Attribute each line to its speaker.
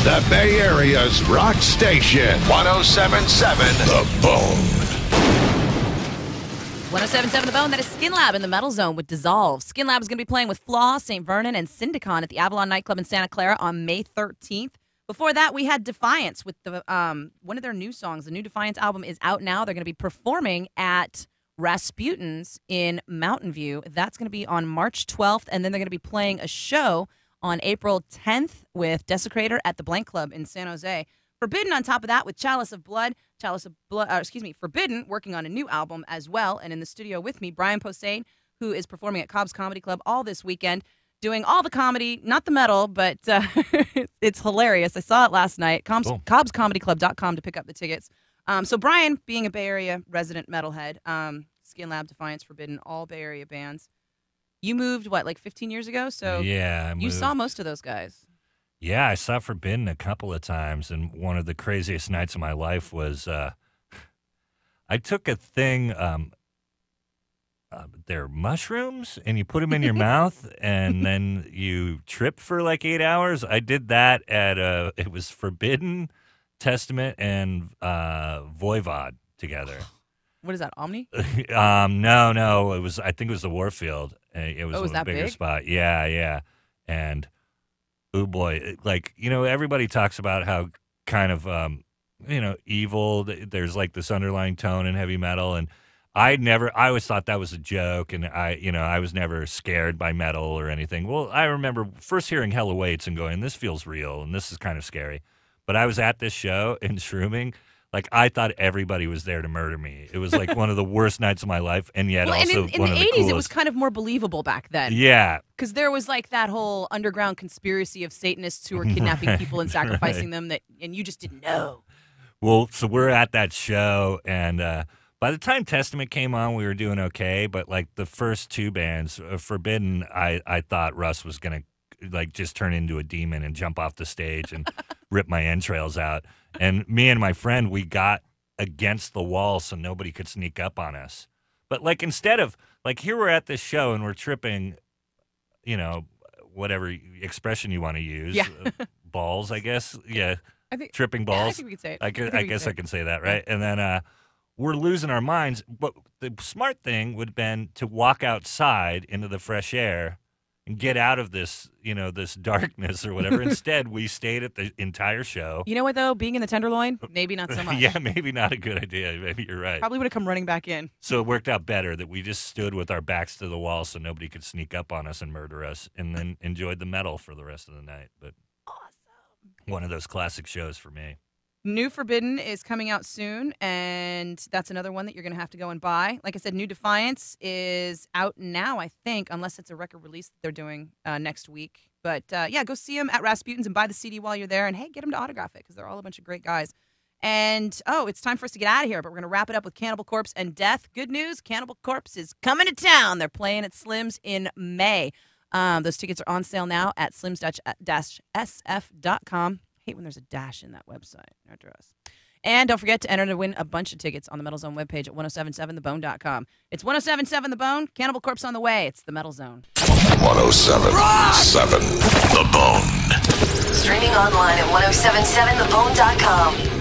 Speaker 1: The Bay Area's rock station. 107.7 The Bone.
Speaker 2: 107.7 The Bone, that is Skin Lab in the Metal Zone with Dissolve. Skin Lab is going to be playing with Flaw, St. Vernon, and Syndicon at the Avalon nightclub in Santa Clara on May 13th. Before that, we had Defiance with the one of their new songs. The new Defiance album is out now. They're going to be performing at Rasputin's in Mountain View. That's going to be on March 12th, and then they're going to be playing a show on April 10th with Desecrator at the Blank Club in San Jose. Forbidden on top of that with Chalice of Blood, Forbidden working on a new album as well. And in the studio with me, Brian Posehn, who is performing at Cobb's Comedy Club all this weekend, doing all the comedy, not the metal, but it's hilarious. I saw it last night. CobbsComedyClub.com to pick up the tickets. So Brian, being a Bay Area resident metalhead, Skin Lab, Defiance, Forbidden, all Bay Area bands. You moved, like 15 years ago? So
Speaker 3: yeah,
Speaker 2: you saw most of those guys.
Speaker 3: Yeah, I saw Forbidden a couple of times, and one of the craziest nights of my life was I took a thing, they're mushrooms, and you put them in your mouth, and then you trip for like 8 hours. I did that at, it was Forbidden, Testament, and Voivod together.
Speaker 2: What is that, Omni?
Speaker 3: No, I think it was the Warfield. It was a bigger
Speaker 2: big?
Speaker 3: spot. Yeah. And oh boy, everybody talks about how kind of, evil, there's like this underlying tone in heavy metal. And I always thought that was a joke. And I was never scared by metal or anything. Well, I remember first hearing Hell Awaits and going, this feels real and this is kind of scary. But I was at this show in Shrooming. Like, I thought everybody was there to murder me. It was like one of the worst nights of my life, and yet also
Speaker 2: in
Speaker 3: one of
Speaker 2: the
Speaker 3: the
Speaker 2: 80s,
Speaker 3: coolest.
Speaker 2: it was kind of more believable back then.
Speaker 3: Yeah.
Speaker 2: Because there was like that whole underground conspiracy of Satanists who were kidnapping people and sacrificing them, and you just didn't know.
Speaker 3: Well, so we're at that show, and by the time Testament came on, we were doing okay, but like the first two bands, Forbidden, I thought Russ was going to just turn into a demon and jump off the stage and rip my entrails out. And me and my friend, we got against the wall so nobody could sneak up on us. But instead of here we're at this show and we're tripping, whatever expression you want to use.
Speaker 2: Yeah.
Speaker 3: Balls, I guess. Yeah. Tripping
Speaker 2: Yeah,
Speaker 3: balls.
Speaker 2: I think we could say it.
Speaker 3: I guess I can say that, right? And then we're losing our minds. But the smart thing would have been to walk outside into the fresh air and get out of this, this darkness or whatever. Instead, we stayed at the entire show.
Speaker 2: You know what, though? Being in the Tenderloin, maybe not so much.
Speaker 3: Yeah, maybe not a good idea. Maybe you're right.
Speaker 2: Probably would have come running back in.
Speaker 3: So it worked out better that we just stood with our backs to the wall so nobody could sneak up on us and murder us, and then enjoyed the metal for the rest of the night. But
Speaker 2: awesome.
Speaker 3: One of those classic shows for me.
Speaker 2: New Forbidden is coming out soon, and that's another one that you're going to have to go and buy. Like I said, New Defiance is out now, I think, unless it's a record release that they're doing next week. But, go see them at Rasputin's and buy the CD while you're there. And, hey, get them to autograph it because they're all a bunch of great guys. And, it's time for us to get out of here, but we're going to wrap it up with Cannibal Corpse and Death. Good news, Cannibal Corpse is coming to town. They're playing at Slim's in May. Those tickets are on sale now at slims-sf.com. Hate when there's a dash in that website address. And don't forget to enter to win a bunch of tickets on the Metal Zone webpage at 1077thebone.com. It's 1077 The Bone, Cannibal Corpse on the way. It's the Metal Zone.
Speaker 1: 1077 The Bone.
Speaker 4: Streaming online at 1077thebone.com.